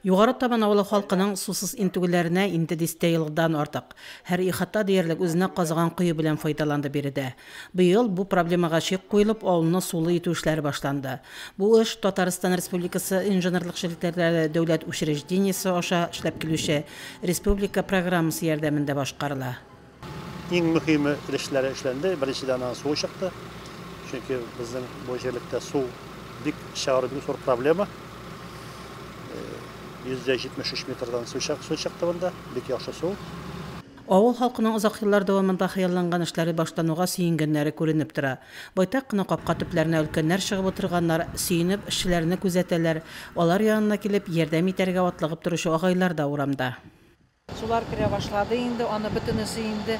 Югары Табан авылы халкының сусыз интегүләренә инде 10 елдан артык. Һәр ихатта диярлек үзенә казыган кое белән файдаланды биредә. Быел бу проблемага чик куелып, авылны сулы итү эшләре башланды. Бу эш Татарстан Республикасы инженерлык ширкәтләре дәүләт учреждениесе аша эшләп килүче республика программасы ярдәмендә башкарыла. Иң мөһиме эшләре эшләнде. Беренчедән су чыкты. Чөнки безнең бу җирлектә су бик шагырлы зур проблема. 173 метрдан су чыкты бunda, бик яхшы су. Авыл халкының озак еллар дәвамында хыялланган эшләре баштануга сөенгәннәре күренеп тора. Байтак кына капка төпләренә өлкәннәр чыгып утырганнар, сөенеп эшчеләрне күзәтәләр. Алар янына килеп ярдәм итәргә атлыгып торучы агайлар да урамда. Сулар керә башлады инде, аны бөтенесе инде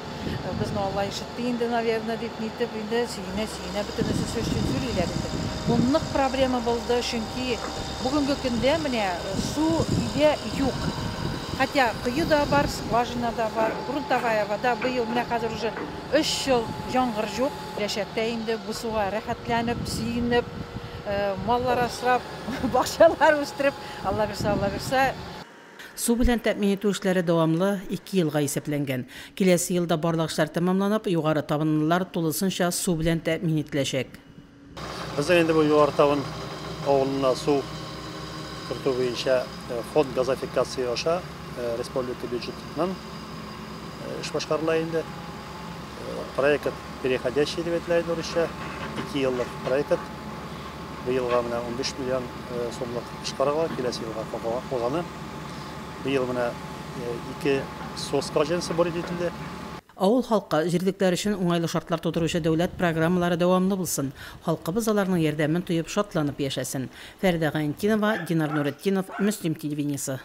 безне Алла ишетте инде, наверное, дип нитеп инде сөенә бөтенесе сөйләп сөйлиләр инде. Бу нык проблема булды, чөнки бүгенге көндә менә су иде юк. Хотя кое да бар, скважина да бар, грунтовая вода быел менә хәзер уже 3 ел яңгыр юк. Яшәттә инде бу суга рәхәтләнеп, сөенеп, маллар асрап, бакчалар үстереп, Алла бирсә Су белән тәэмин итү эшләре дәвамлы 2 елга исәпләнгән. Киләсе елда барлык эшләр тәмамланып, югары табынлылар тулысынча су белән тәэмин ителәчәк. Без инде бу югары табын авылына су кертү буенча фонд газификация аша республика бюджетыннан эш башкарыла инде. Проект переходящий дип әйтелә урысча, 2 еллык проект. Бу елга менә 15 миллион сумлык эш карарга, киләсе елга калганы. Быел менә 2 соскаженсы бар ителде. Авыл халкы җирлекләр өчен уңайлы шартлар тудыручы дәүләт программалары дәвамлы булсын. Халкыбыз аларның ярдәмен тоеп шатланып яшәсен. Фәридә Гаентинова, Динар Нуретдинов, Мөслим телевидениесе.